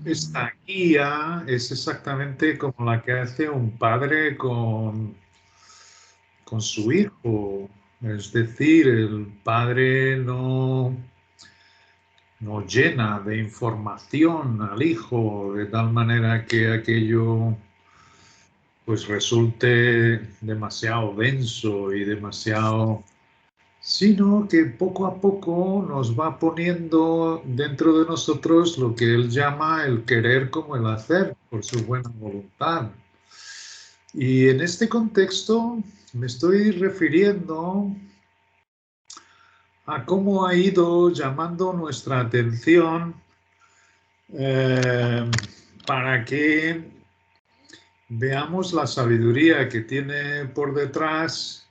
esta guía es exactamente como la que hace un padre con su hijo. Es decir, el padre no llena de información al hijo de tal manera que aquello pues resulte demasiado denso y demasiado, sino que poco a poco nos va poniendo dentro de nosotros lo que él llama el querer como el hacer por su buena voluntad. Y en este contexto me estoy refiriendo a cómo ha ido llamando nuestra atención eh, para que veamos la sabiduría que tiene por detrás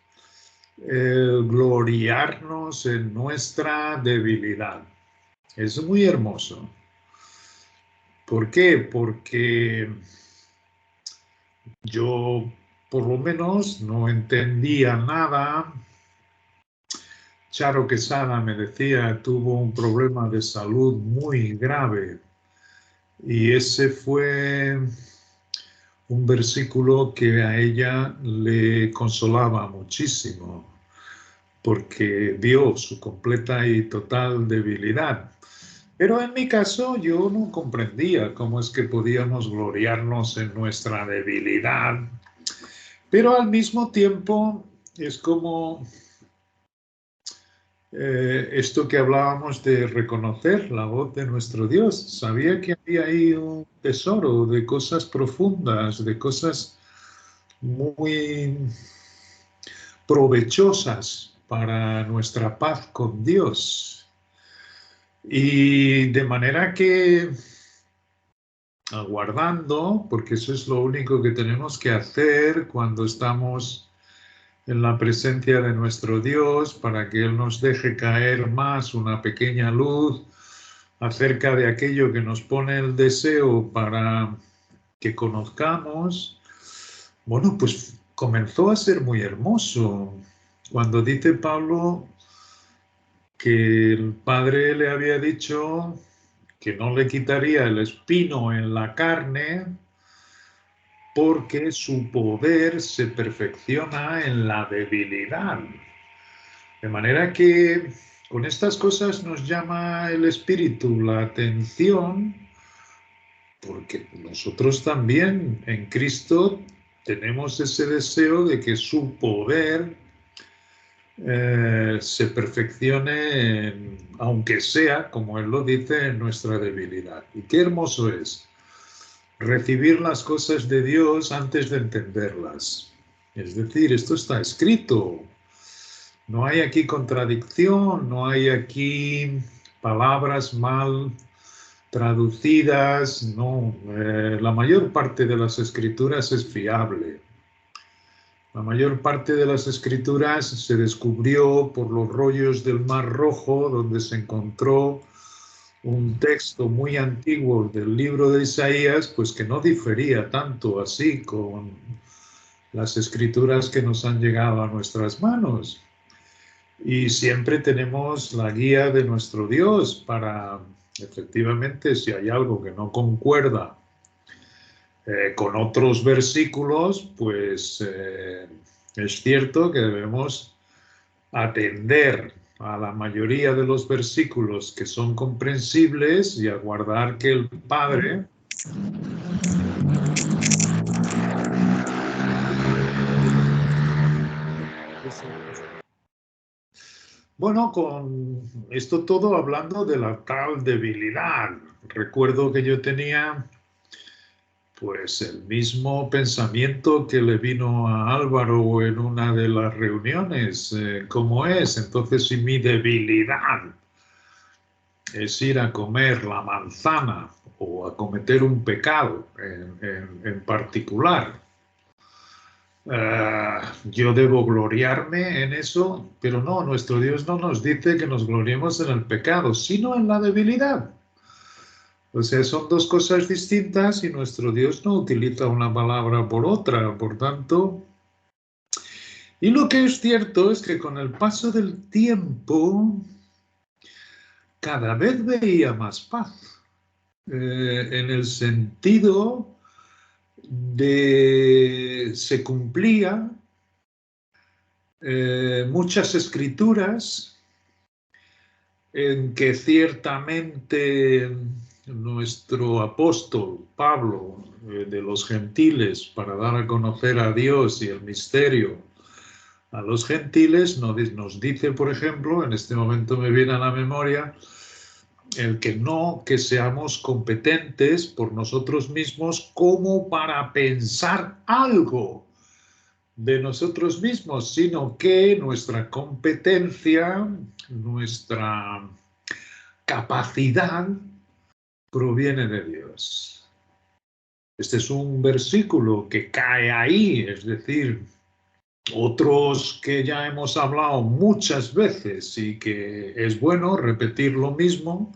el gloriarnos en nuestra debilidad. Es muy hermoso. ¿Por qué? Porque yo por lo menos no entendía nada. Charo Quesada me decía, tuvo un problema de salud muy grave y ese fue un versículo que a ella le consolaba muchísimo porque vio su completa y total debilidad. Pero en mi caso yo no comprendía cómo es que podíamos gloriarnos en nuestra debilidad, pero al mismo tiempo es como esto que hablábamos de reconocer la voz de nuestro Dios. Sabía que había ahí un tesoro de cosas profundas, de cosas muy provechosas para nuestra paz con Dios. Y de manera que aguardando, porque eso es lo único que tenemos que hacer cuando estamos en la presencia de nuestro Dios, para que Él nos deje caer más una pequeña luz acerca de aquello que nos pone el deseo para que conozcamos. Bueno, pues comenzó a ser muy hermoso. Cuando dice Pablo que el Padre le había dicho que no le quitaría el espino en la carne, porque su poder se perfecciona en la debilidad. De manera que con estas cosas nos llama el Espíritu la atención, porque nosotros también en Cristo tenemos ese deseo de que su poder se perfeccione, aunque sea, como Él lo dice, en nuestra debilidad. Y qué hermoso es recibir las cosas de Dios antes de entenderlas. Es decir, esto está escrito. No hay aquí contradicción, no hay aquí palabras mal traducidas, no. La mayor parte de las escrituras es fiable. La mayor parte de las escrituras se descubrió por los rollos del Mar Rojo, donde se encontró un texto muy antiguo del libro de Isaías, pues que no difería tanto así con las escrituras que nos han llegado a nuestras manos. Y siempre tenemos la guía de nuestro Dios para, efectivamente, si hay algo que no concuerda con otros versículos, pues es cierto que debemos atender a la mayoría de los versículos que son comprensibles y aguardar que el Padre bueno, con esto todo hablando de la tal debilidad. Recuerdo que yo tenía pues el mismo pensamiento que le vino a Álvaro en una de las reuniones, ¿cómo es? Entonces, si mi debilidad es ir a comer la manzana o a cometer un pecado en particular, yo debo gloriarme en eso, pero no, nuestro Dios no nos dice que nos gloriemos en el pecado, sino en la debilidad. O sea, son dos cosas distintas y nuestro Dios no utiliza una palabra por otra, por tanto. Y lo que es cierto es que con el paso del tiempo, cada vez veía más paz. en el sentido de se cumplía muchas escrituras en que ciertamente nuestro apóstol Pablo de los gentiles, para dar a conocer a Dios y el misterio a los gentiles, nos dice, por ejemplo, en este momento me viene a la memoria, el que no que seamos competentes por nosotros mismos como para pensar algo de nosotros mismos, sino que nuestra competencia, nuestra capacidad proviene de Dios. Este es un versículo que cae ahí, es decir, otros que ya hemos hablado muchas veces y que es bueno repetir lo mismo.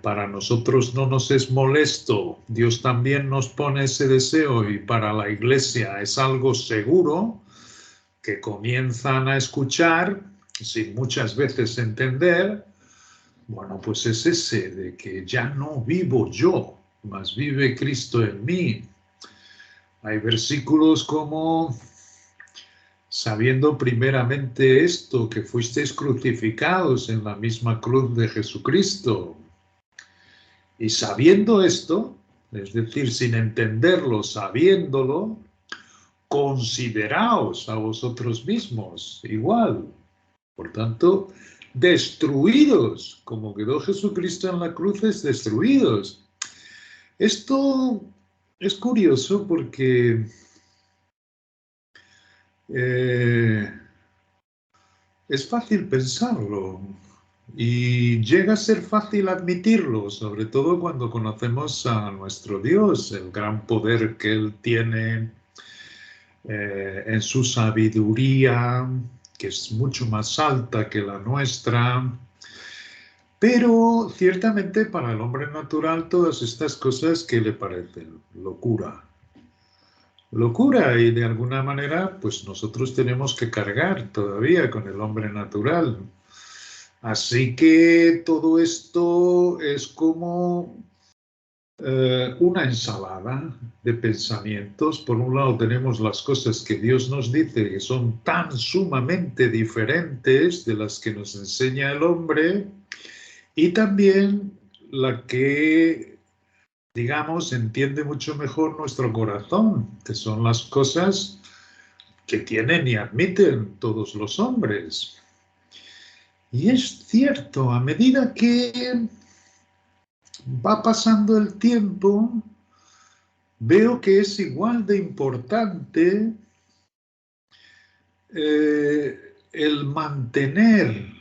Para nosotros no nos es molesto, Dios también nos pone ese deseo y para la Iglesia es algo seguro que comienzan a escuchar sin muchas veces entender. Bueno, pues es ese de que ya no vivo yo, mas vive Cristo en mí. Hay versículos como: sabiendo primeramente esto, que fuisteis crucificados en la misma cruz de Jesucristo. Y sabiendo esto, es decir, sin entenderlo, sabiéndolo, consideraos a vosotros mismos igual. Por tanto, destruidos, como quedó Jesucristo en la cruz, es destruidos. Esto es curioso porque es fácil pensarlo. Y llega a ser fácil admitirlo, sobre todo cuando conocemos a nuestro Dios, el gran poder que Él tiene en su sabiduría, que es mucho más alta que la nuestra. Pero ciertamente para el hombre natural todas estas cosas que le parecen locura. Locura, y de alguna manera pues nosotros tenemos que cargar todavía con el hombre natural. Así que todo esto es como una ensalada de pensamientos. Por un lado tenemos las cosas que Dios nos dice que son tan sumamente diferentes de las que nos enseña el hombre, y también la que, digamos, entiende mucho mejor nuestro corazón, que son las cosas que tienen y admiten todos los hombres. Y es cierto, a medida que va pasando el tiempo, veo que es igual de importante el mantener,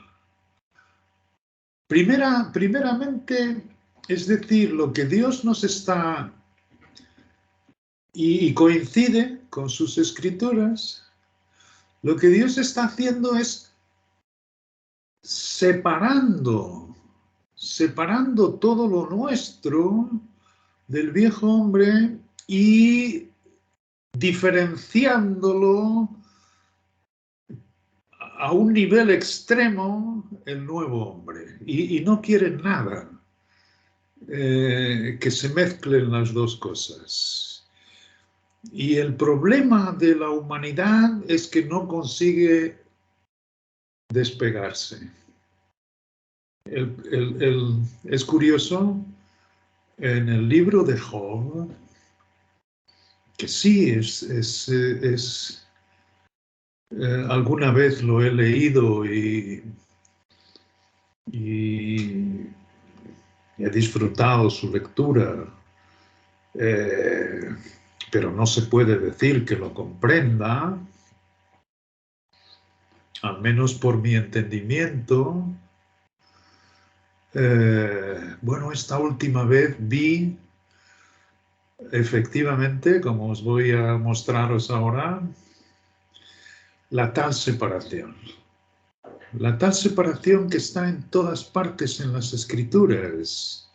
primeramente, es decir, lo que Dios nos está, y coincide con sus escrituras, lo que Dios está haciendo es separando todo lo nuestro del viejo hombre y diferenciándolo a un nivel extremo el nuevo hombre. Y no quieren nada que se mezclen las dos cosas. Y el problema de la humanidad es que no consigue despegarse. Es curioso, en el libro de Job, que sí alguna vez lo he leído y he disfrutado su lectura, pero no se puede decir que lo comprenda, al menos por mi entendimiento. Bueno, esta última vez vi, efectivamente, como os voy a mostraros ahora, la tal separación. La tal separación que está en todas partes en las Escrituras.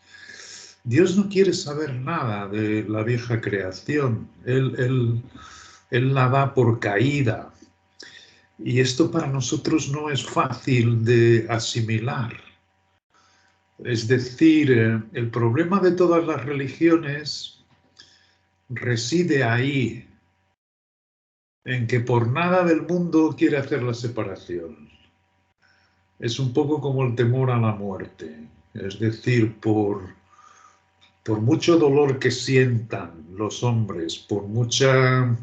Dios no quiere saber nada de la vieja creación. Él la da por caída. Y esto para nosotros no es fácil de asimilar. Es decir, el problema de todas las religiones reside ahí, en que por nada del mundo quiere hacer la separación. Es un poco como el temor a la muerte, es decir, por mucho dolor que sientan los hombres, por mucha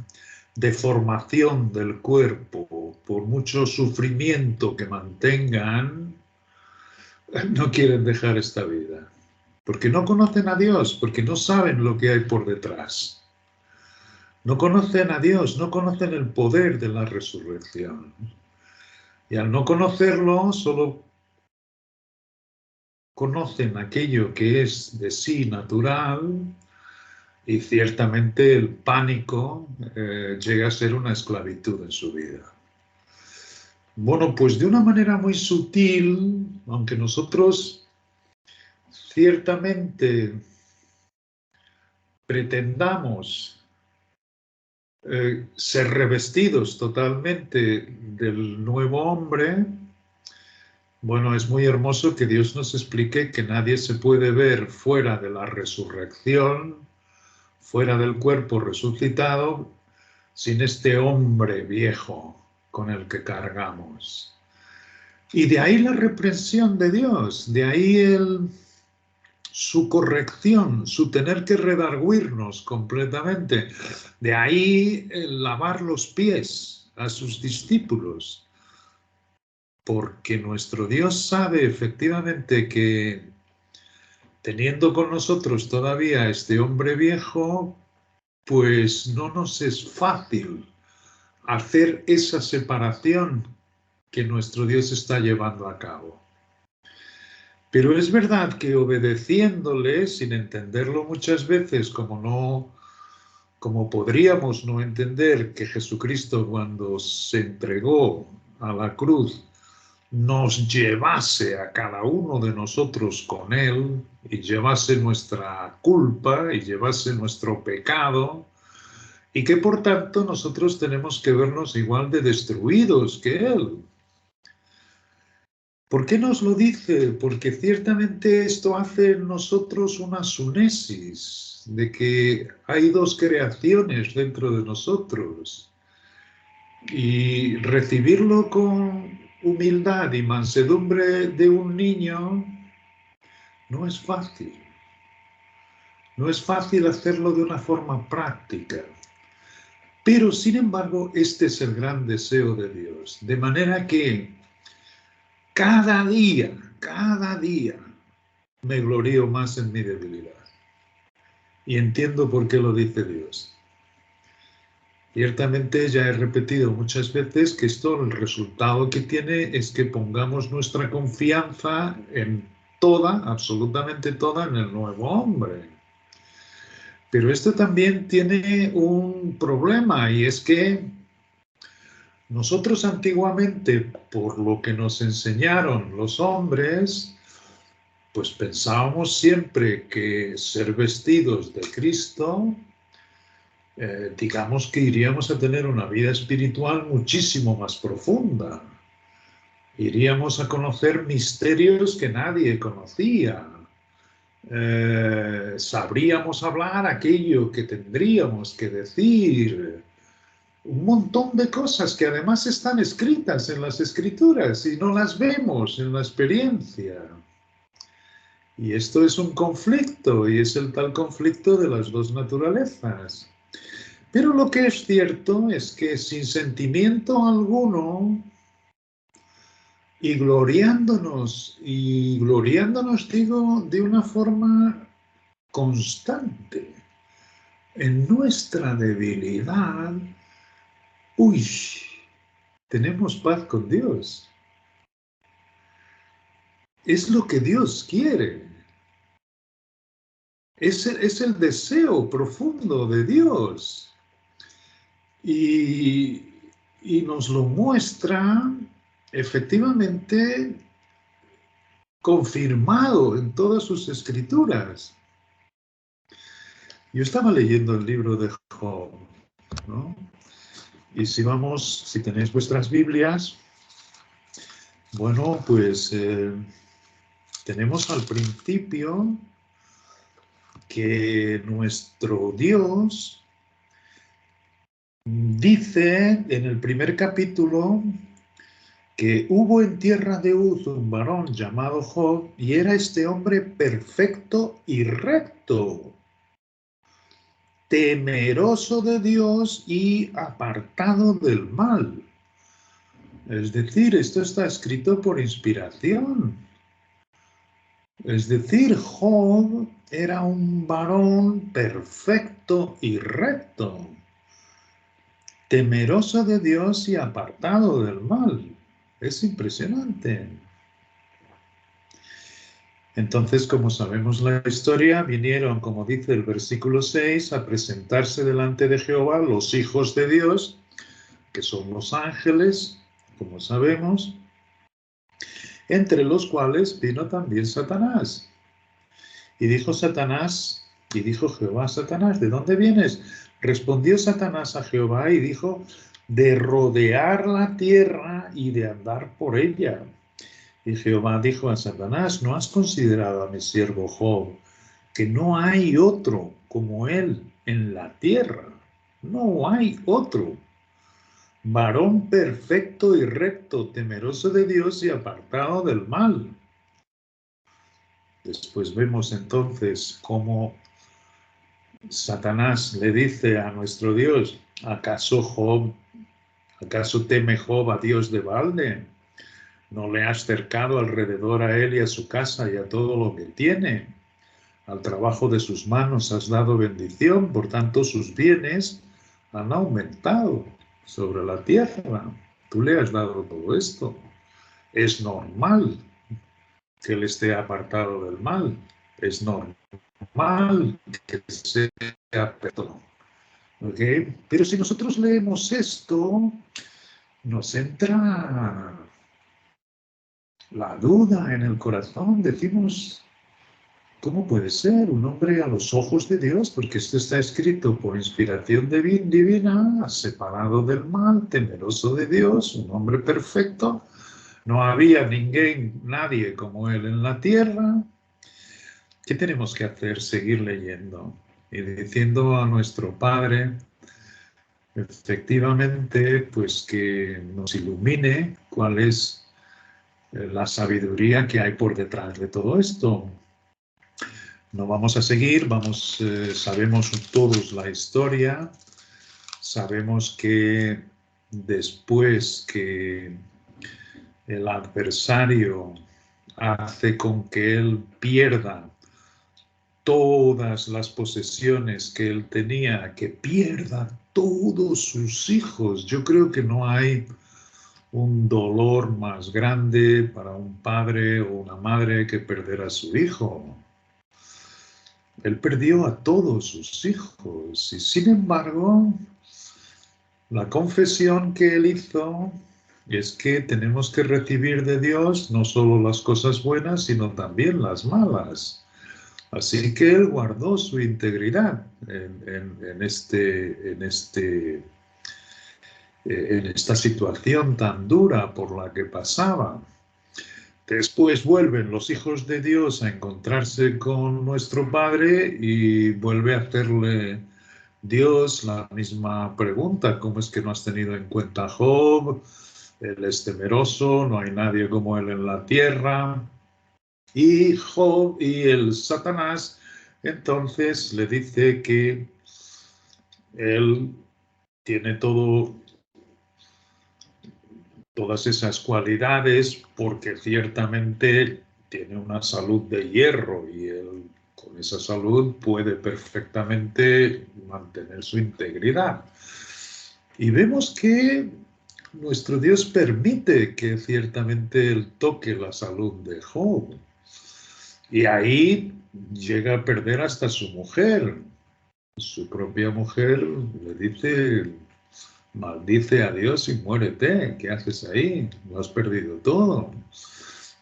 deformación del cuerpo, por mucho sufrimiento que mantengan, no quieren dejar esta vida. Porque no conocen a Dios, porque no saben lo que hay por detrás. No conocen a Dios, no conocen el poder de la resurrección. Y al no conocerlo, solo conocen aquello que es de sí natural, y ciertamente el pánico llega a ser una esclavitud en su vida. Bueno, pues de una manera muy sutil, aunque nosotros ciertamente pretendamos ser revestidos totalmente del nuevo hombre, bueno, es muy hermoso que Dios nos explique que nadie se puede ver fuera de la resurrección, fuera del cuerpo resucitado, sin este hombre viejo con el que cargamos. Y de ahí la reprensión de Dios, de ahí su corrección, su tener que redarguirnos completamente. De ahí el lavar los pies a sus discípulos, porque nuestro Dios sabe efectivamente que teniendo con nosotros todavía este hombre viejo, pues no nos es fácil hacer esa separación que nuestro Dios está llevando a cabo. Pero es verdad que obedeciéndole, sin entenderlo muchas veces, como podríamos no entender que Jesucristo cuando se entregó a la cruz nos llevase a cada uno de nosotros con él y llevase nuestra culpa y llevase nuestro pecado, y que por tanto nosotros tenemos que vernos igual de destruidos que él. ¿Por qué nos lo dice? Porque ciertamente esto hace en nosotros una sunesis, de que hay dos creaciones dentro de nosotros. Y recibirlo con humildad y mansedumbre de un niño no es fácil. No es fácil hacerlo de una forma práctica. Pero, sin embargo, este es el gran deseo de Dios. De manera que cada día me glorío más en mi debilidad. Y entiendo por qué lo dice Dios. Ciertamente ya he repetido muchas veces que esto, el resultado que tiene es que pongamos nuestra confianza en toda, absolutamente toda, en el nuevo hombre. Pero esto también tiene un problema, y es que nosotros antiguamente, por lo que nos enseñaron los hombres, pues pensábamos siempre que ser vestidos de Cristo, digamos que iríamos a tener una vida espiritual muchísimo más profunda. Iríamos a conocer misterios que nadie conocía. Sabríamos hablar aquello que tendríamos que decir. Un montón de cosas que además están escritas en las Escrituras y no las vemos en la experiencia. Y esto es un conflicto, y es el tal conflicto de las dos naturalezas. Pero lo que es cierto es que sin sentimiento alguno, y gloriándonos digo, de una forma constante en nuestra debilidad, tenemos paz con Dios. Es lo que Dios quiere. Es el deseo profundo de Dios. Y nos lo muestra efectivamente confirmado en todas sus escrituras. Yo estaba leyendo el libro de Job, ¿no? Y si tenéis vuestras Biblias, bueno, pues tenemos al principio que nuestro Dios dice en el primer capítulo que hubo en tierra de Uz un varón llamado Job y era este hombre perfecto y recto, temeroso de Dios y apartado del mal. Es decir, esto está escrito por inspiración. Es decir, Job era un varón perfecto y recto, temeroso de Dios y apartado del mal. Es impresionante. Entonces, como sabemos la historia, vinieron, como dice el versículo 6, a presentarse delante de Jehová los hijos de Dios, que son los ángeles, como sabemos, entre los cuales vino también Satanás. Y dijo Jehová a Satanás, ¿de dónde vienes? Respondió Satanás a Jehová y dijo, de rodear la tierra y de andar por ella. Y Jehová dijo a Satanás, ¿no has considerado a mi siervo Job, que no hay otro como él en la tierra? No hay otro. Varón perfecto y recto, temeroso de Dios y apartado del mal. Después vemos entonces cómo Satanás le dice a nuestro Dios, ¿acaso teme Job a Dios de balde? ¿No le has cercado alrededor a él y a su casa y a todo lo que tiene? Al trabajo de sus manos has dado bendición, por tanto sus bienes han aumentado sobre la tierra. Tú le has dado todo esto. Es normal que él esté apartado del mal. Es normal que sea perdón. ¿Okay? Pero si nosotros leemos esto, nos entra la duda en el corazón. Decimos, ¿cómo puede ser un hombre a los ojos de Dios? Porque esto está escrito por inspiración divina, separado del mal, temeroso de Dios, un hombre perfecto. No había nadie como él en la tierra. ¿Qué tenemos que hacer? Seguir leyendo y diciendo a nuestro Padre, efectivamente, pues que nos ilumine cuál es la sabiduría que hay por detrás de todo esto. No vamos a seguir, sabemos todos la historia, sabemos que después que el adversario hace con que él pierda todas las posesiones que él tenía, que pierda todos sus hijos. Yo creo que no hay un dolor más grande para un padre o una madre que perder a su hijo. Él perdió a todos sus hijos y sin embargo, la confesión que él hizo es que tenemos que recibir de Dios no solo las cosas buenas, sino también las malas. Así que él guardó su integridad en esta situación tan dura por la que pasaba. Después vuelven los hijos de Dios a encontrarse con nuestro Padre y vuelve a hacerle Dios la misma pregunta: ¿cómo es que no has tenido en cuenta a Job? Él es temeroso, no hay nadie como él en la tierra. Y Job y el Satanás entonces le dice que él tiene todas esas cualidades porque ciertamente tiene una salud de hierro y él con esa salud puede perfectamente mantener su integridad. Y vemos que nuestro Dios permite que ciertamente él toque la salud de Job. Y ahí llega a perder hasta su mujer. Su propia mujer le dice, maldice a Dios y muérete. ¿Qué haces ahí? Lo has perdido todo.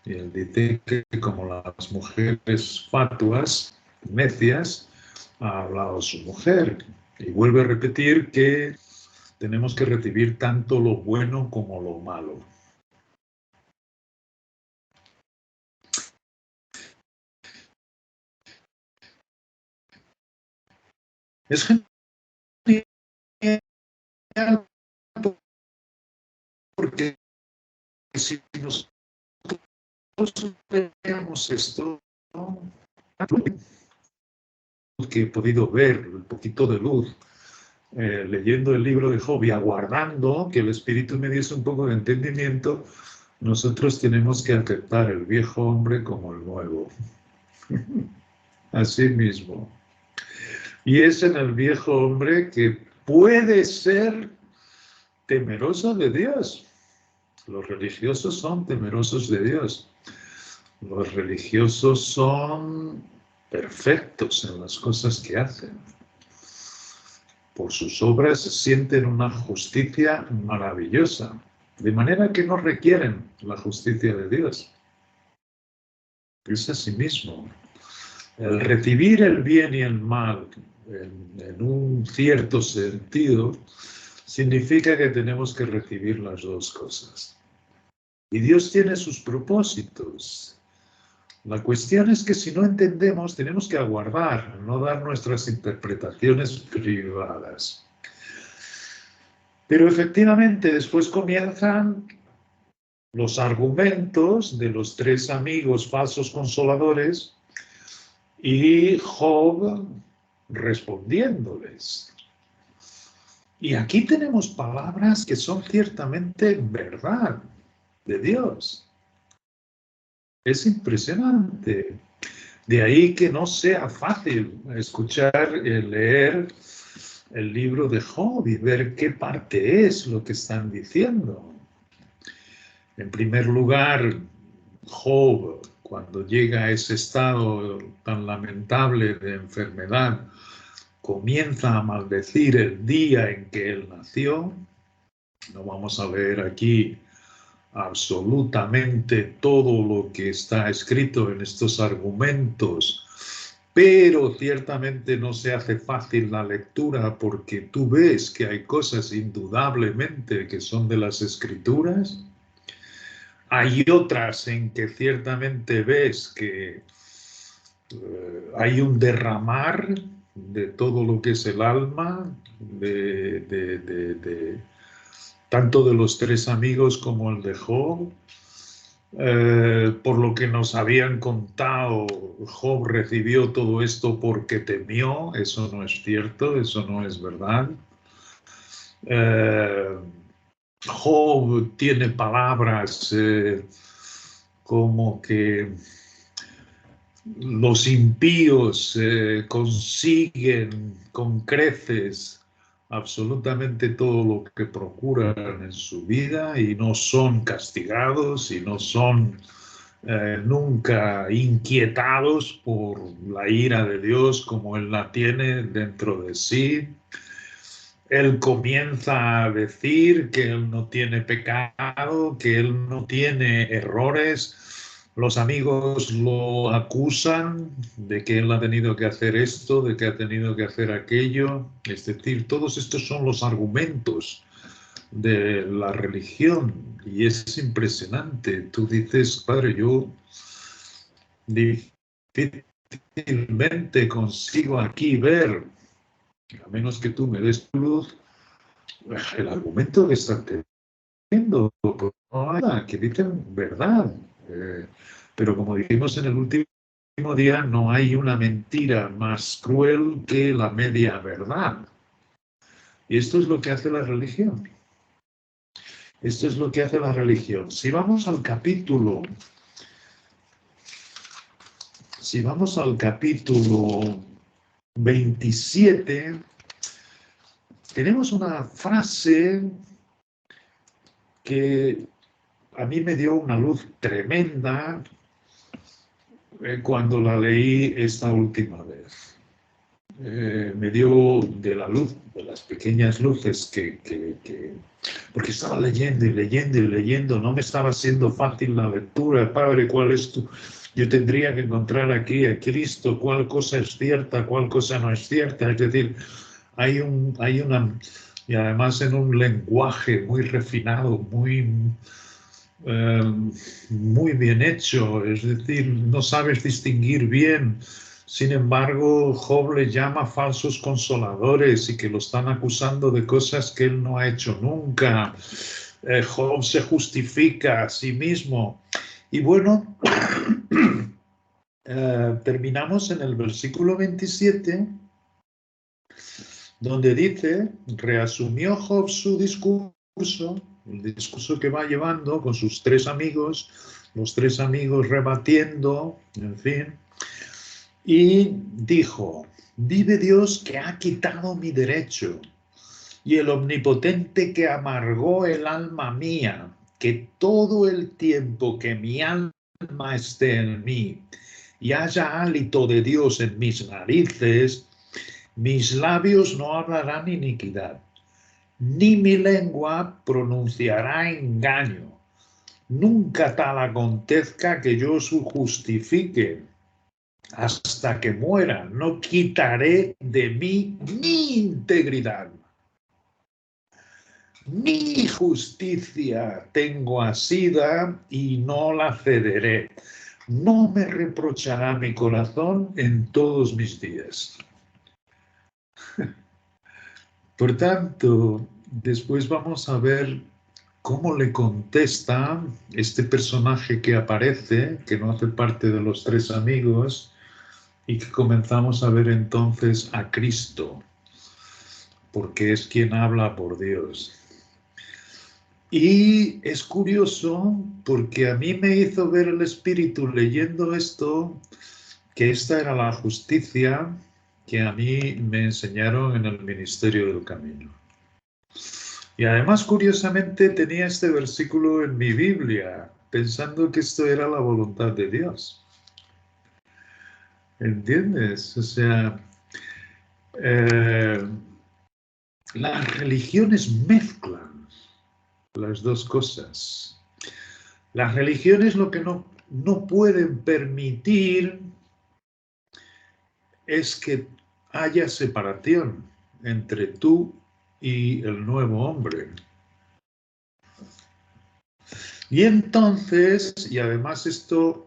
Y él dice que como las mujeres fatuas, necias, ha hablado su mujer. Y vuelve a repetir que tenemos que recibir tanto lo bueno como lo malo. Es genial porque si nosotros veamos esto, ¿no? Que he podido ver un poquito de luz leyendo el libro de Job y aguardando que el Espíritu me diese un poco de entendimiento, nosotros tenemos que aceptar el viejo hombre como el nuevo. Así mismo. Y es en el viejo hombre que puede ser temeroso de Dios. Los religiosos son temerosos de Dios. Los religiosos son perfectos en las cosas que hacen. Por sus obras sienten una justicia maravillosa, de manera que no requieren la justicia de Dios. Es así mismo. El recibir el bien y el mal en un cierto sentido significa que tenemos que recibir las dos cosas. Y Dios tiene sus propósitos. La cuestión es que si no entendemos, tenemos que aguardar, no dar nuestras interpretaciones privadas. Pero efectivamente después comienzan los argumentos de los tres amigos falsos consoladores y Job respondiéndoles. Y aquí tenemos palabras que son ciertamente verdad de Dios. Es impresionante. De ahí que no sea fácil escuchar y leer el libro de Job y ver qué parte es lo que están diciendo. En primer lugar, Job, cuando llega a ese estado tan lamentable de enfermedad, comienza a maldecir el día en que él nació. No vamos a leer aquí absolutamente todo lo que está escrito en estos argumentos, pero ciertamente no se hace fácil la lectura porque tú ves que hay cosas indudablemente que son de las Escrituras. Hay otras en que ciertamente ves que hay un derramar de todo lo que es el alma, tanto de los tres amigos como el de Job. Por lo que nos habían contado, Job recibió todo esto porque temió. Eso no es cierto, eso no es verdad. Job tiene palabras como que los impíos consiguen con creces absolutamente todo lo que procuran en su vida y no son castigados y no son nunca inquietados por la ira de Dios como él la tiene dentro de sí. Él comienza a decir que él no tiene pecado, que él no tiene errores. Los amigos lo acusan de que él ha tenido que hacer esto, de que ha tenido que hacer aquello. Es decir, todos estos son los argumentos de la religión y es impresionante. Tú dices, padre, yo difícilmente consigo aquí ver, a menos que tú me des luz, el argumento que están teniendo, no hay nada, que dicen verdad. Pero como dijimos en el último día, no hay una mentira más cruel que la media verdad. Y esto es lo que hace la religión. Esto es lo que hace la religión. Si vamos al capítulo 27, tenemos una frase que a mí me dio una luz tremenda cuando la leí esta última vez. Me dio de la luz, de las pequeñas luces porque estaba leyendo y leyendo y leyendo, no me estaba siendo fácil la lectura. Padre, ¿cuál es tu...? Yo tendría que encontrar aquí a Cristo, cuál cosa es cierta, cuál cosa no es cierta. Es decir, hay una... Y además en un lenguaje muy refinado, muy bien hecho. Es decir, no sabes distinguir bien Sin embargo, Job le llama falsos consoladores y que lo están acusando de cosas que él no ha hecho nunca. Job se justifica a sí mismo. Y bueno, terminamos en el versículo 27, donde dice, reasumió Job su discurso, el discurso que va llevando con sus tres amigos, los tres amigos rebatiendo, en fin, y dijo, vive Dios que ha quitado mi derecho y el omnipotente que amargó el alma mía, que todo el tiempo que mi alma esté en mí y haya hálito de Dios en mis narices, mis labios no hablarán iniquidad, ni mi lengua pronunciará engaño. Nunca tal acontezca que yo su justifique. Hasta que muera, no quitaré de mí mi integridad. Mi justicia tengo asida y no la cederé. No me reprochará mi corazón en todos mis días. Por tanto, después vamos a ver cómo le contesta este personaje que aparece, que no hace parte de los tres amigos, y que comenzamos a ver entonces a Cristo, porque es quien habla por Dios. Y es curioso porque a mí me hizo ver el Espíritu leyendo esto, que esta era la justicia que a mí me enseñaron en el ministerio del camino. Y además, curiosamente, tenía este versículo en mi Biblia, pensando que esto era la voluntad de Dios. ¿Entiendes? O sea, las religiones mezclan las dos cosas. Las religiones lo que no pueden permitir es que haya separación entre tú y el nuevo hombre. Y entonces, y además esto,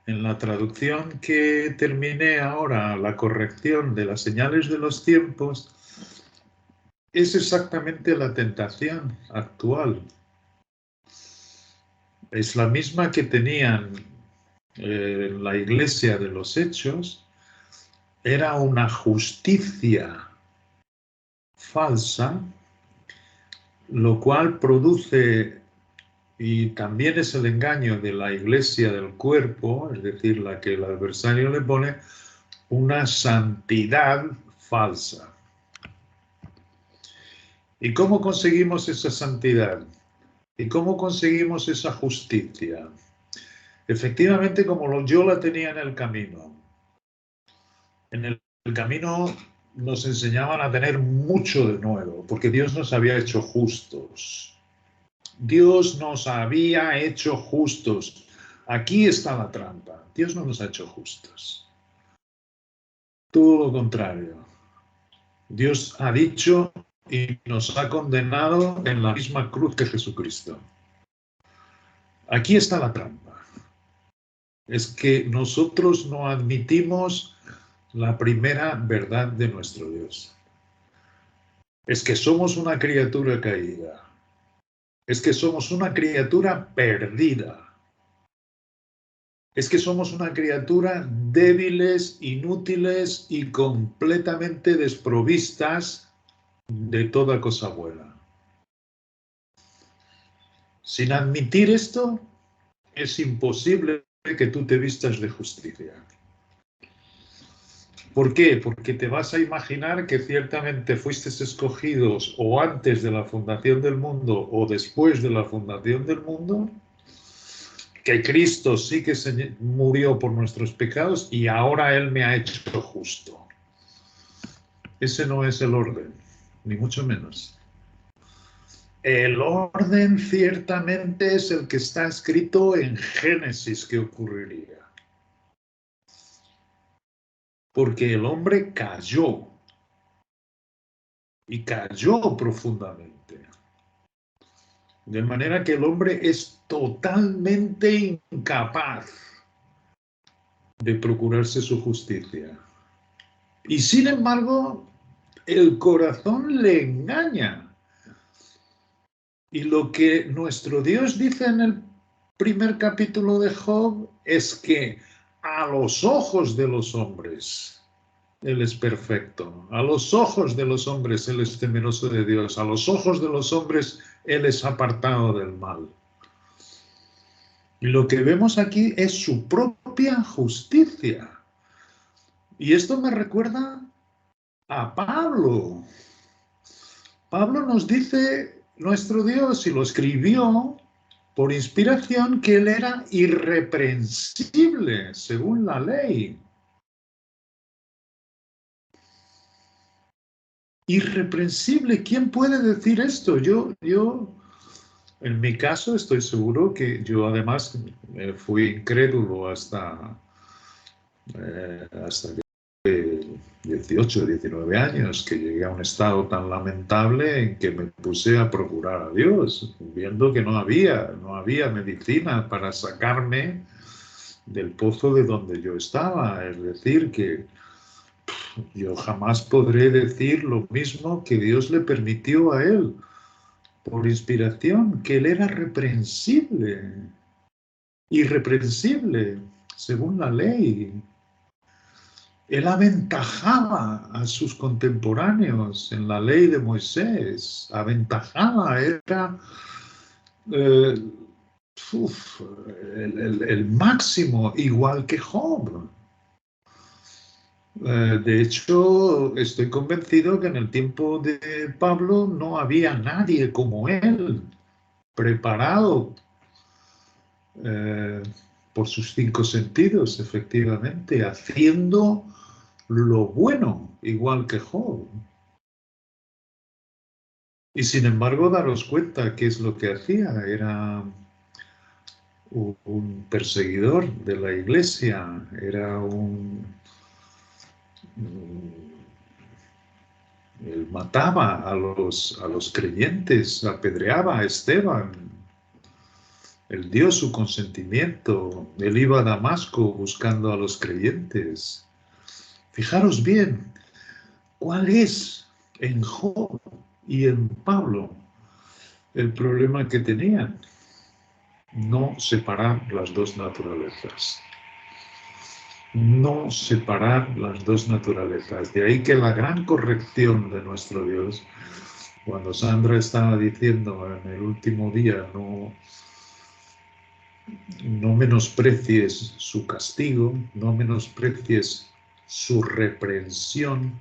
en la traducción que terminé ahora, la corrección de las señales de los tiempos, es exactamente la tentación actual. Es la misma que tenían la iglesia de los Hechos. Era una justicia falsa, lo cual produce, y también es el engaño de la iglesia del cuerpo, es decir, la que el adversario le pone, una santidad falsa. ¿Y cómo conseguimos esa santidad? ¿Y cómo conseguimos esa justicia? Efectivamente, como yo la tenía en el camino. En el camino nos enseñaban a tener mucho de nuevo, porque Dios nos había hecho justos. Dios nos había hecho justos. Aquí está la trampa. Dios no nos ha hecho justos. Todo lo contrario. Dios ha dicho y nos ha condenado en la misma cruz que Jesucristo. Aquí está la trampa. Es que nosotros no admitimos la primera verdad de nuestro Dios. Es que somos una criatura caída. Es que somos una criatura perdida. Es que somos una criatura débiles, inútiles y completamente desprovistas de toda cosa buena. Sin admitir esto, es imposible que tú te vistas de justicia. ¿Por qué? Porque te vas a imaginar que ciertamente fuiste escogidos o antes de la fundación del mundo o después de la fundación del mundo, que Cristo sí que murió por nuestros pecados y ahora Él me ha hecho justo. Ese no es el orden, ni mucho menos. El orden ciertamente es el que está escrito en Génesis que ocurriría. Porque el hombre cayó y cayó profundamente. De manera que el hombre es totalmente incapaz de procurarse su justicia. Y sin embargo, el corazón le engaña. Y lo que nuestro Dios dice en el primer capítulo de Job es que a los ojos de los hombres Él es perfecto. A los ojos de los hombres Él es temeroso de Dios. A los ojos de los hombres Él es apartado del mal. Y lo que vemos aquí es su propia justicia. Y esto me recuerda a Pablo. Pablo nos dice, nuestro Dios, y lo escribió por inspiración, que Él era irreprensible según la ley. Irreprensible, ¿quién puede decir esto? Yo, en mi caso, estoy seguro que yo además fui incrédulo hasta 18, 19 años, que llegué a un estado tan lamentable en que me puse a procurar a Dios, viendo que no había medicina para sacarme del pozo de donde yo estaba. Es decir, que yo jamás podré decir lo mismo que Dios le permitió a él, por inspiración, que él era irreprensible, según la ley. Él aventajaba a sus contemporáneos en la ley de Moisés, aventajaba, era eh, el máximo, igual que Job. De hecho, estoy convencido que en el tiempo de Pablo no había nadie como él, preparado eh, por sus 5 sentidos, efectivamente, haciendo lo bueno, igual que Job. Y sin embargo, daros cuenta qué es lo que hacía. Era un perseguidor de la iglesia, era él mataba a los creyentes, apedreaba a Esteban, él dio su consentimiento, él iba a Damasco buscando a los creyentes. Fijaros bien, ¿cuál es en Job y en Pablo el problema que tenían? No separar las dos naturalezas. No separar las dos naturalezas. De ahí que la gran corrección de nuestro Dios, cuando Sandra estaba diciendo en el último día, no menosprecies su castigo, no menosprecies su reprensión,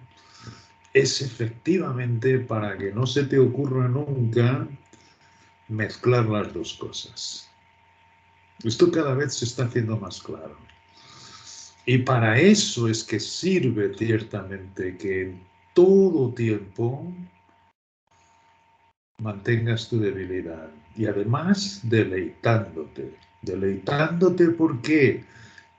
es efectivamente para que no se te ocurra nunca mezclar las dos cosas. Esto cada vez se está haciendo más claro. Y para eso es que sirve ciertamente que en todo tiempo mantengas tu debilidad y además deleitándote. Deleitándote porque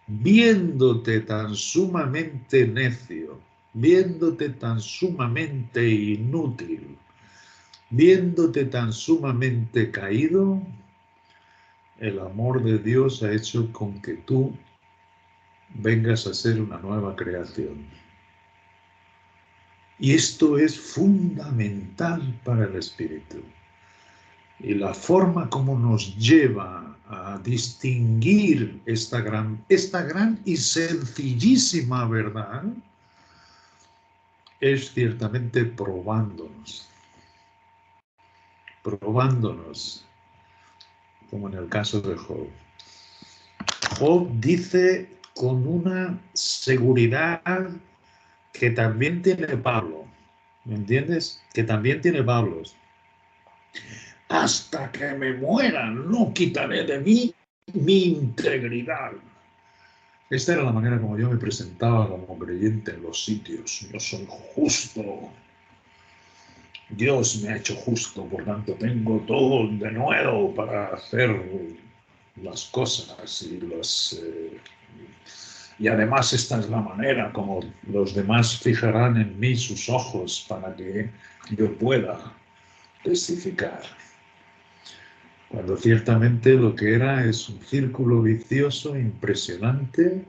viéndote tan sumamente necio, viéndote tan sumamente inútil, viéndote tan sumamente caído, el amor de Dios ha hecho con que tú vengas a ser una nueva creación. Y esto es fundamental para el espíritu. Y la forma como nos lleva a distinguir esta gran y sencillísima verdad es ciertamente probándonos, como en el caso de Job. Job dice con una seguridad que también tiene Pablo, ¿me entiendes? Que también tiene Pablo. Hasta que me muera, no quitaré de mí mi integridad. Esta era la manera como yo me presentaba como creyente en los sitios. Yo soy justo. Dios me ha hecho justo, por tanto tengo todo de nuevo para hacer las cosas y además esta es la manera como los demás fijarán en mí sus ojos para que yo pueda testificar. Cuando ciertamente lo que era es un círculo vicioso impresionante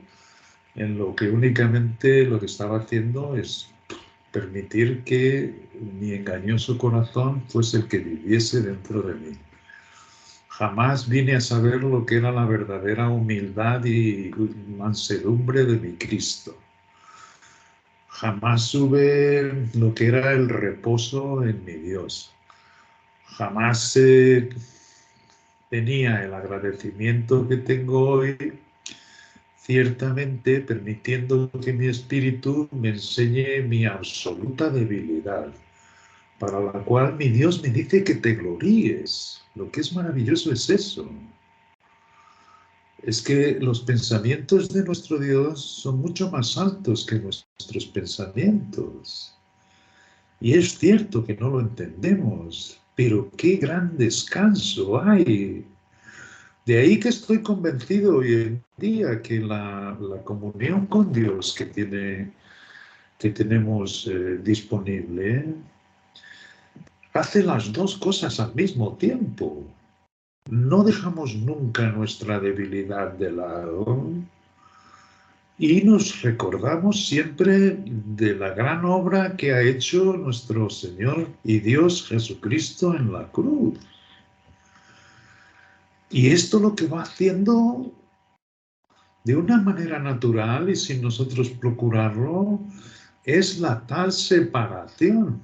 en lo que únicamente lo que estaba haciendo es permitir que mi engañoso corazón fuese el que viviese dentro de mí. Jamás vine a saber lo que era la verdadera humildad y mansedumbre de mi Cristo. Jamás supe lo que era el reposo en mi Dios. Jamás tenía el agradecimiento que tengo hoy, ciertamente permitiendo que mi espíritu me enseñe mi absoluta debilidad, para la cual mi Dios me dice que te gloríes. Lo que es maravilloso es eso. Es que los pensamientos de nuestro Dios son mucho más altos que nuestros pensamientos. Y es cierto que no lo entendemos, pero qué gran descanso hay. De ahí que estoy convencido hoy en día que la comunión con Dios que tenemos disponible hace las dos cosas al mismo tiempo. No dejamos nunca nuestra debilidad de lado y nos recordamos siempre de la gran obra que ha hecho nuestro Señor y Dios Jesucristo en la cruz. Y esto lo que va haciendo de una manera natural y sin nosotros procurarlo es la tal separación,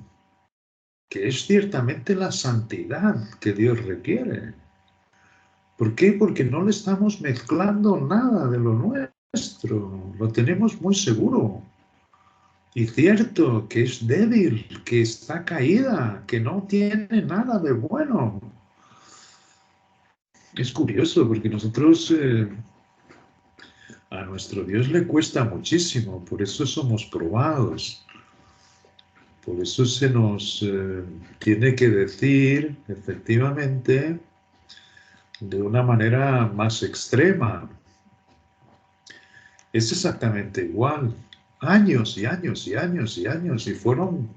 que es ciertamente la santidad que Dios requiere. ¿Por qué? Porque no le estamos mezclando nada de lo nuestro, lo tenemos muy seguro. Y cierto que es débil, que está caída, que no tiene nada de bueno. Es curioso porque nosotros a nuestro Dios le cuesta muchísimo, por eso somos probados. Por eso se nos tiene que decir, efectivamente, de una manera más extrema. Es exactamente igual. Años y años y años y años, y fueron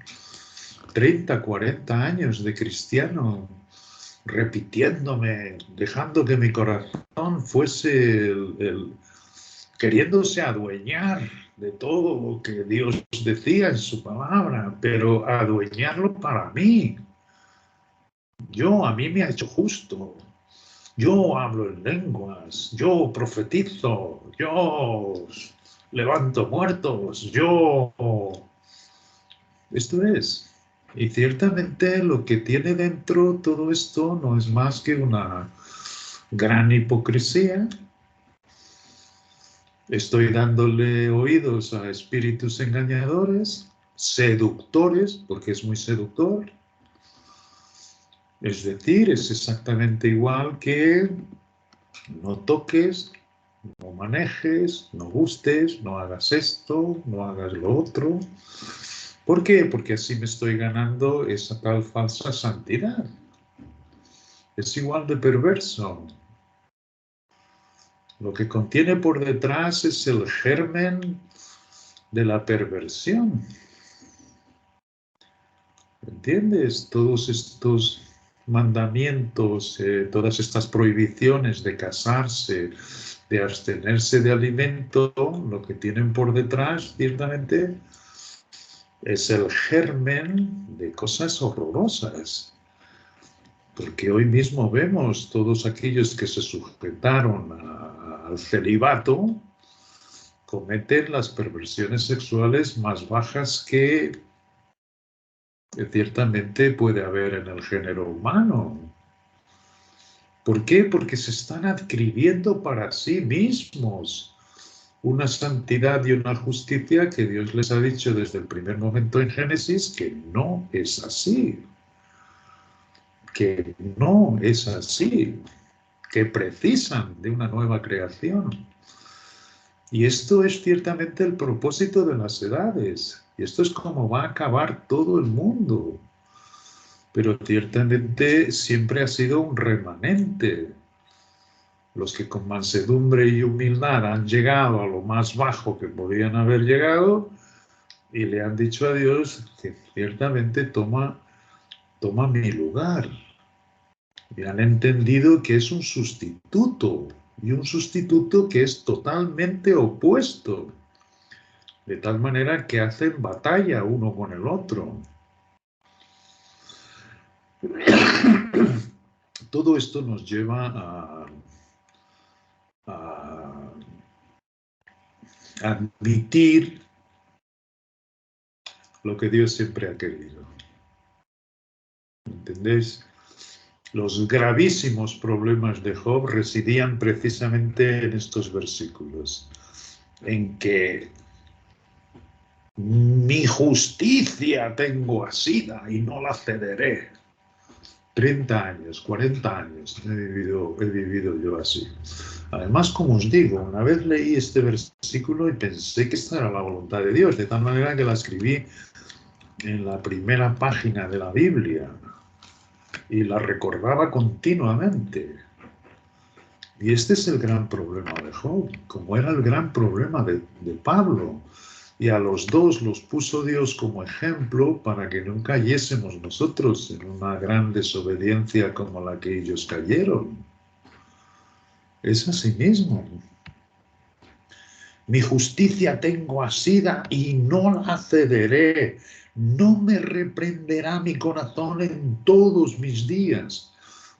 30, 40 años de cristiano repitiéndome, dejando que mi corazón fuese queriéndose adueñar de todo lo que Dios decía en su palabra, pero adueñarlo para mí. A mí me ha hecho justo. Yo hablo en lenguas, yo profetizo, yo levanto muertos, yo... Esto es. Y ciertamente lo que tiene dentro todo esto no es más que una gran hipocresía. Estoy dándole oídos a espíritus engañadores, seductores, porque es muy seductor. Es decir, es exactamente igual que no toques, no manejes, no gustes, no hagas esto, no hagas lo otro. ¿Por qué? Porque así me estoy ganando esa tal falsa santidad. Es igual de perverso. Lo que contiene por detrás es el germen de la perversión. ¿Entiendes? Todos estos mandamientos, todas estas prohibiciones de casarse, de abstenerse de alimento, lo que tienen por detrás, ciertamente, es el germen de cosas horrorosas. Porque hoy mismo vemos todos aquellos que se sujetaron al celibato, cometen las perversiones sexuales más bajas que ciertamente puede haber en el género humano. ¿Por qué? Porque se están adscribiendo para sí mismos una santidad y una justicia que Dios les ha dicho desde el primer momento en Génesis que no es así. Que no es así. Que precisan de una nueva creación. Y esto es ciertamente el propósito de las edades. Y esto es como va a acabar todo el mundo. Pero ciertamente siempre ha sido un remanente. Los que con mansedumbre y humildad han llegado a lo más bajo que podían haber llegado y le han dicho a Dios que ciertamente toma mi lugar. Y han entendido que es un sustituto, y un sustituto que es totalmente opuesto de tal manera que hacen batalla uno con el otro. Todo esto nos lleva a admitir lo que Dios siempre ha querido. ¿Entendéis? Los gravísimos problemas de Job residían precisamente en estos versículos, en que mi justicia tengo asida y no la cederé. 30 años, 40 años he vivido yo así. Además, como os digo, una vez leí este versículo y pensé que esta era la voluntad de Dios, de tal manera que la escribí en la primera página de la Biblia y la recordaba continuamente. Y este es el gran problema de Job, como era el gran problema de Pablo. Y a los dos los puso Dios como ejemplo para que no cayésemos nosotros en una gran desobediencia como la que ellos cayeron. Es así mismo. Mi justicia tengo asida y no la cederé. No me reprenderá mi corazón en todos mis días.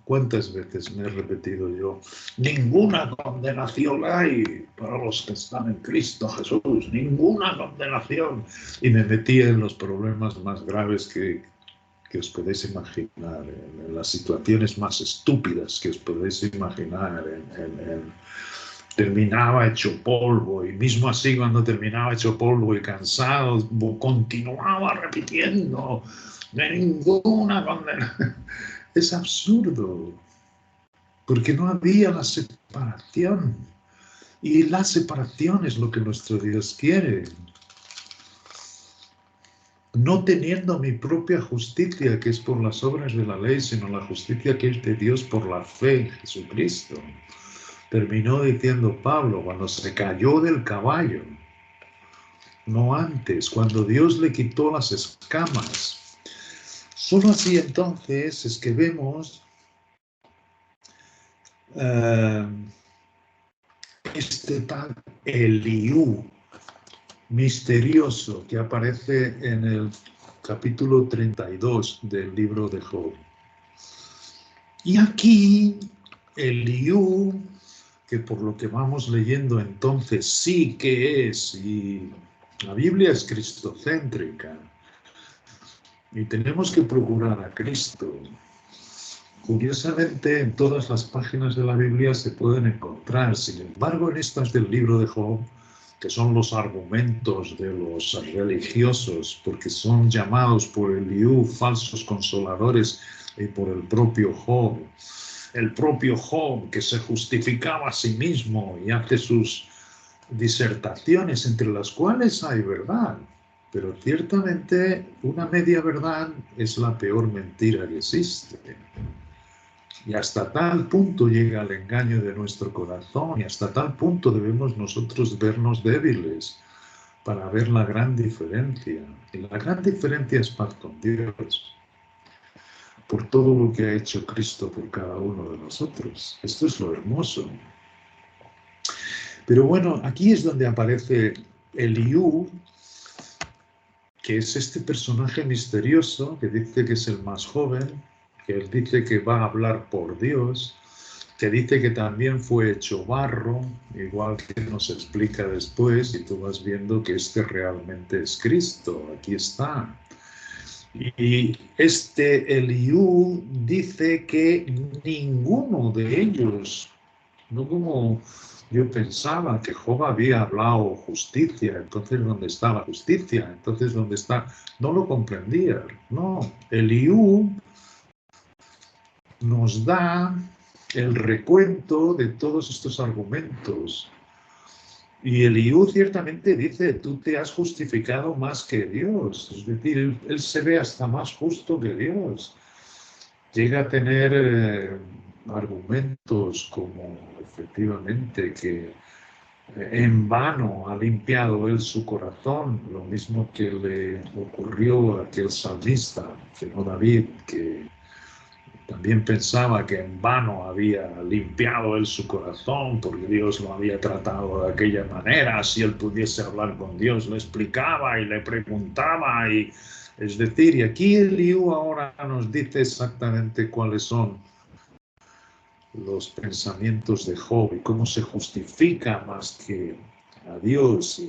¿Cuántas veces me he repetido yo? Ninguna condenación hay para los que están en Cristo Jesús. Ninguna condenación. Y me metía en los problemas más graves que os podéis imaginar, en las situaciones más estúpidas que os podéis imaginar, terminaba hecho polvo, y mismo así cuando terminaba hecho polvo y cansado, continuaba repitiendo, de ninguna condena. Es absurdo, porque no había la separación, y la separación es lo que nuestro Dios quiere. No teniendo mi propia justicia, que es por las obras de la ley, sino la justicia que es de Dios por la fe en Jesucristo. Terminó diciendo Pablo cuando se cayó del caballo, no antes, cuando Dios le quitó las escamas. Solo así entonces es que vemos este tal Eliú misterioso que aparece en el capítulo 32 del libro de Job. Y aquí Eliú, que por lo que vamos leyendo entonces sí que es, y la Biblia es cristocéntrica, y tenemos que procurar a Cristo. Curiosamente, en todas las páginas de la Biblia se pueden encontrar, sin embargo, en estas del libro de Job, que son los argumentos de los religiosos, porque son llamados por Eliú falsos consoladores y por el propio Job, que se justificaba a sí mismo y hace sus disertaciones, entre las cuales hay verdad, pero ciertamente una media verdad es la peor mentira que existe. Y hasta tal punto llega el engaño de nuestro corazón, y hasta tal punto debemos nosotros vernos débiles para ver la gran diferencia. Y la gran diferencia es paz con Dios, por todo lo que ha hecho Cristo por cada uno de nosotros. Esto es lo hermoso. Pero bueno, aquí es donde aparece Eliú, que es este personaje misterioso que dice que es el más joven, que él dice que va a hablar por Dios, que dice que también fue hecho barro, igual que nos explica después, y tú vas viendo que este realmente es Cristo, aquí está. Y este Eliú dice que ninguno de ellos, no como yo pensaba que Job había hablado justicia, entonces ¿dónde está la justicia? Entonces ¿dónde está? No lo comprendía. No, Eliú nos da el recuento de todos estos argumentos. Y Eliú ciertamente dice, tú te has justificado más que Dios. Es decir, él se ve hasta más justo que Dios. Llega a tener argumentos como efectivamente que en vano ha limpiado él su corazón, lo mismo que le ocurrió a aquel salmista, que no David, que También pensaba que en vano había limpiado él su corazón porque Dios lo había tratado de aquella manera. Si él pudiese hablar con Dios, le explicaba y le preguntaba. Es decir, y aquí Eliú ahora nos dice exactamente cuáles son los pensamientos de Job y cómo se justifica más que a Dios.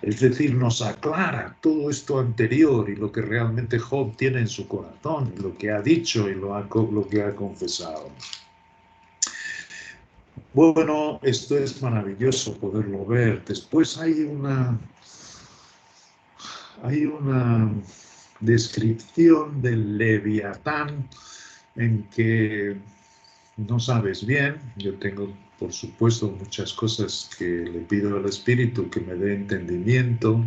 Es decir, nos aclara todo esto anterior y lo que realmente Job tiene en su corazón, y lo que ha dicho y lo que ha confesado. Bueno, esto es maravilloso poderlo ver. Después hay una descripción del Leviatán en que no sabes bien. Yo tengo, por supuesto, muchas cosas que le pido al Espíritu que me dé entendimiento.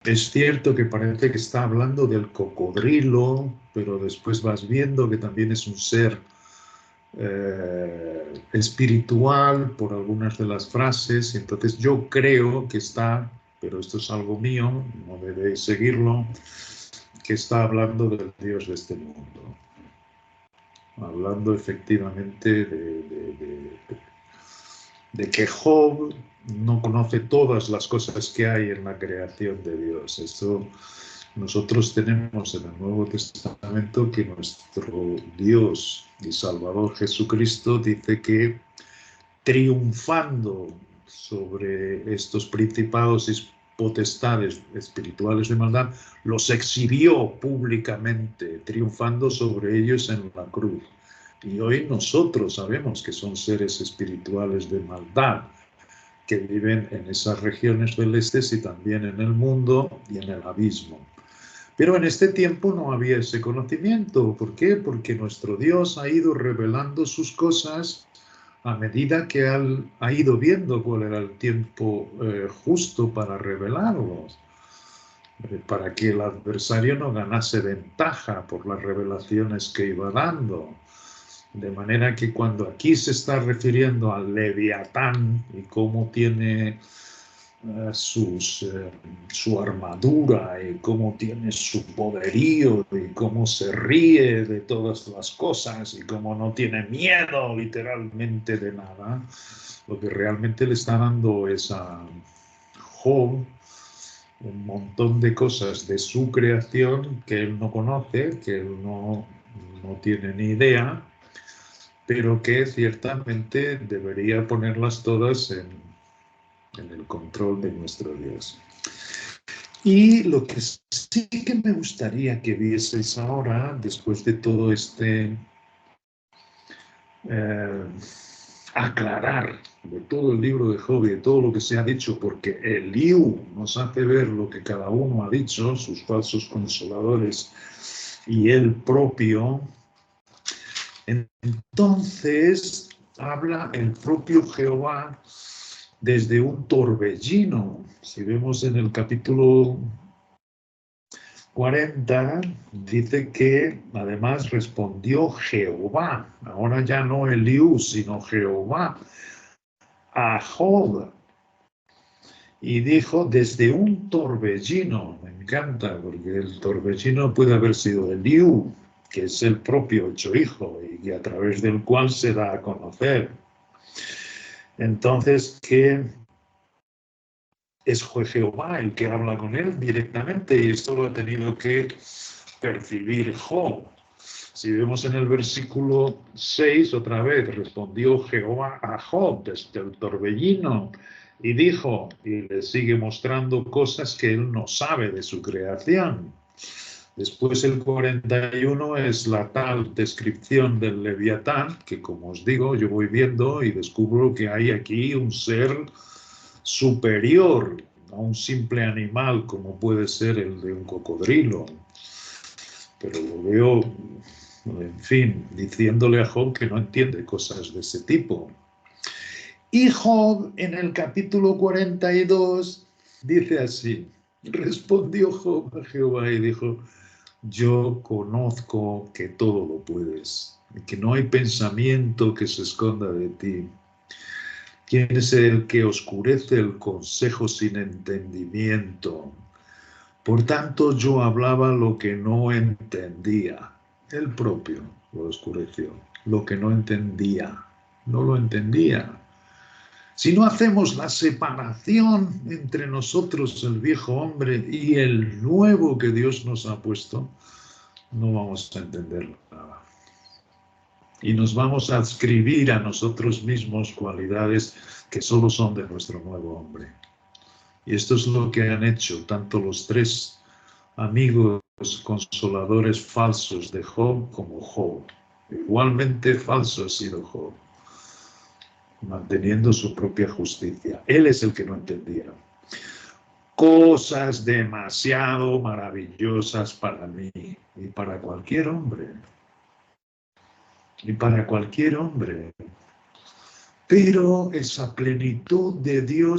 Es cierto que parece que está hablando del cocodrilo, pero después vas viendo que también es un ser espiritual por algunas de las frases. Entonces yo creo que está, pero esto es algo mío, no debéis seguirlo, que está hablando del Dios de este mundo. Hablando efectivamente de que Job no conoce todas las cosas que hay en la creación de Dios. Esto nosotros tenemos en el Nuevo Testamento que nuestro Dios y Salvador Jesucristo dice que triunfando sobre estos principados y potestades espirituales de maldad, los exhibió públicamente, triunfando sobre ellos en la cruz. Y hoy nosotros sabemos que son seres espirituales de maldad, que viven en esas regiones celestes y también en el mundo y en el abismo. Pero en este tiempo no había ese conocimiento. ¿Por qué? Porque nuestro Dios ha ido revelando sus cosas a medida que ha ido viendo cuál era el tiempo justo para revelarlos, para que el adversario no ganase ventaja por las revelaciones que iba dando. De manera que cuando aquí se está refiriendo al Leviatán y cómo tiene su armadura y cómo tiene su poderío y cómo se ríe de todas las cosas y cómo no tiene miedo literalmente de nada, lo que realmente le está dando es a Job un montón de cosas de su creación que él no conoce, que él no tiene ni idea, pero que ciertamente debería ponerlas todas en el control de nuestro Dios. Y lo que sí que me gustaría que vieseis ahora, después de todo este aclarar de todo el libro de Job y de todo lo que se ha dicho, porque Eliú nos hace ver lo que cada uno ha dicho, sus falsos consoladores y él propio, entonces habla el propio Jehová desde un torbellino. Si vemos en el capítulo 40, dice que además respondió Jehová, ahora ya no Eliú, sino Jehová, a Job, y dijo desde un torbellino. Me encanta, porque el torbellino puede haber sido Eliú, que es el propio hecho hijo, y a través del cual se da a conocer. Entonces, que es Jehová el que habla con él directamente, y esto lo ha tenido que percibir Job. Si vemos en el versículo 6, otra vez, respondió Jehová a Job desde el torbellino y dijo, y le sigue mostrando cosas que él no sabe de su creación. Después el 41 es la tal descripción del Leviatán, que como os digo, yo voy viendo y descubro que hay aquí un ser superior a un simple animal como puede ser el de un cocodrilo. Pero lo veo, en fin, diciéndole a Job que no entiende cosas de ese tipo. Y Job en el capítulo 42 dice así, respondió Job a Jehová y dijo, yo conozco que todo lo puedes, y que no hay pensamiento que se esconda de ti. ¿Quién es el que oscurece el consejo sin entendimiento? Por tanto, yo hablaba lo que no entendía, Él propio lo oscureció. Lo que no entendía, no lo entendía. Si no hacemos la separación entre nosotros, el viejo hombre, y el nuevo que Dios nos ha puesto, no vamos a entender nada. Y nos vamos a adscribir a nosotros mismos cualidades que solo son de nuestro nuevo hombre. Y esto es lo que han hecho tanto los tres amigos consoladores falsos de Job como Job. Igualmente falso ha sido Job, manteniendo su propia justicia. Él es el que no entendía. Cosas demasiado maravillosas para mí y para cualquier hombre. Y para cualquier hombre. Pero esa plenitud de Dios